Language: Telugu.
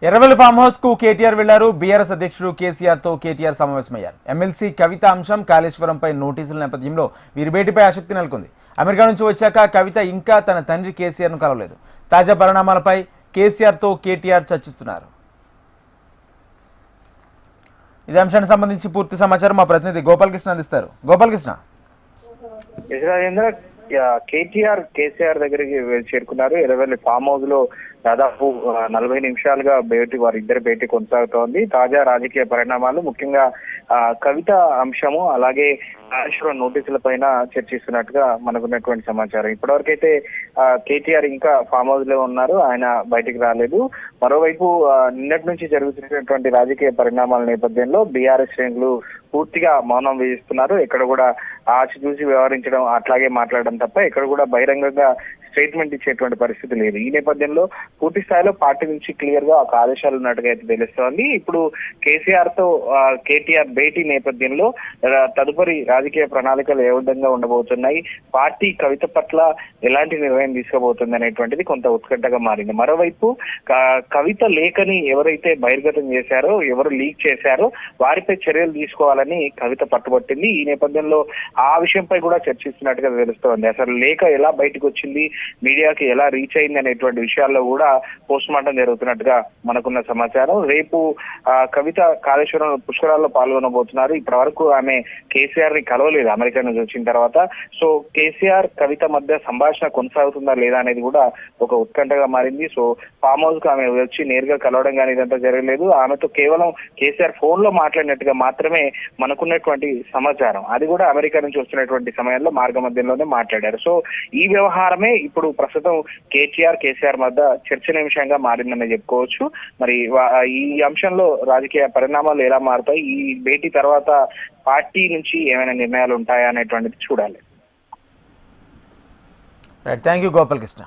ఎర్రవెల్లి ఫామ్ హౌస్ కు కేటీఆర్ వెళ్లారు. బీఆర్ఎస్ అధ్యక్షుడు కేసీఆర్ తో కేటీఆర్ సమావేశమయ్యారు. ఎమ్మెల్సీ కవిత అంశం కాళేశ్వరంపై నోటీసుల నేపథ్యంలో వీరి భేటీపై ఆసక్తి నెలకొంది. అమెరికా నుంచి వచ్చాక కవిత ఇంకా తన తండ్రి కేసీఆర్ ను కలవలేదు. తాజా పరిణామాలపై కేసీఆర్ తో కేటీఆర్ చర్చిస్తున్నారు. ఇదే అంశానికి సంబంధించి పూర్తి సమాచారం మా ప్రతినిధి గోపాలకృష్ణ అందిస్తారు. గోపాలకృష్ణ. కేటీఆర్ కేసీఆర్ దగ్గరికి చేరుకున్నారు. ఎర్రవెల్లి ఫామ్ హౌస్ లో దాదాపు 40 నిమిషాలుగా వారిద్దరి భేటీ కొనసాగుతోంది. తాజా రాజకీయ పరిణామాలు, ముఖ్యంగా కవిత అంశము, అలాగే కాళేశ్వరం నోటీసుల పైన చర్చిస్తున్నట్టుగా మనకున్నటువంటి సమాచారం. ఇప్పటివరకైతే కేటీఆర్ ఇంకా ఫామ్ హౌస్ లో ఉన్నారు, ఆయన బయటికి రాలేదు. మరోవైపు నిన్నటి నుంచి జరుగుతున్నటువంటి రాజకీయ పరిణామాల నేపథ్యంలో బీఆర్ఎస్ శ్రేణులు పూర్తిగా మౌనం వేయిస్తున్నారు. ఎక్కడ కూడా ఆచితూచి వ్యవహరించడం, అట్లాగే మాట్లాడడం తప్ప ఎక్కడ కూడా బహిరంగంగా స్టేట్మెంట్ ఇచ్చేటువంటి పరిస్థితి లేదు. ఈ నేపథ్యంలో పూర్తి స్థాయిలో పార్టీ నుంచి క్లియర్ గా ఒక ఆదేశాలు ఉన్నట్టుగా అయితే తెలుస్తోంది. ఇప్పుడు కేసీఆర్ తో కేటీఆర్ భేటీ నేపథ్యంలో తదుపరి రాజకీయ ప్రణాళికలు ఏ విధంగా ఉండబోతున్నాయి, పార్టీ కవిత పట్ల ఎలాంటి నిర్ణయం తీసుకోబోతుంది అనేటువంటిది కొంత ఉత్కంఠగా మారింది. మరోవైపు కవిత లేఖని ఎవరైతే బహిర్గతం చేశారో, ఎవరు లీక్ చేశారో వారిపై చర్యలు తీసుకోవాలని కవిత పట్టుబట్టింది. ఈ నేపథ్యంలో ఆ విషయంపై కూడా చర్చిస్తున్నట్టుగా తెలుస్తోంది. అసలు లేఖ ఎలా బయటకు వచ్చింది, మీడియాకి ఎలా రీచ్ అయింది అనేటువంటి విషయాల్లో కూడా పోస్ట్ మార్టం జరుగుతున్నట్టుగా మనకున్న సమాచారం. రేపు కవిత కాళేశ్వరం పుష్కరాల్లో పాల్గొనబోతున్నారు. ఇప్పటి వరకు ఆమె కేసీఆర్ ని కలవలేదు అమెరికా నుంచి వచ్చిన తర్వాత. సో కేసీఆర్ కవిత మధ్య సంభాషణ కొనసాగుతుందా లేదా అనేది కూడా ఒక ఉత్కంఠగా మారింది. సో ఫామ్ హౌస్ కు ఆమె వచ్చి నేరుగా కలవడం కానీ ఇదంతా జరగలేదు. ఆమెతో కేవలం కేసీఆర్ ఫోన్ లో మాట్లాడినట్టుగా మాత్రమే మనకున్నటువంటి సమాచారం. అది కూడా అమెరికా నుంచి వస్తున్నటువంటి సమయంలో మార్గ మధ్యంలోనే మాట్లాడారు. సో ఈ వ్యవహారమే ఇప్పుడు ప్రస్తుతం కేసీఆర్ మధ్య చర్చనీయాంశంగా మారిందని చెప్పుకోవచ్చు. మరి ఈ అంశంలో రాజకీయ పరిణామాలు ఎలా మారుతాయి, ఈ భేటీ తర్వాత పార్టీ నుంచి ఏమైనా నిర్ణయాలు ఉంటాయా అనేటువంటిది చూడాలి. Thank you Gopalakrishna.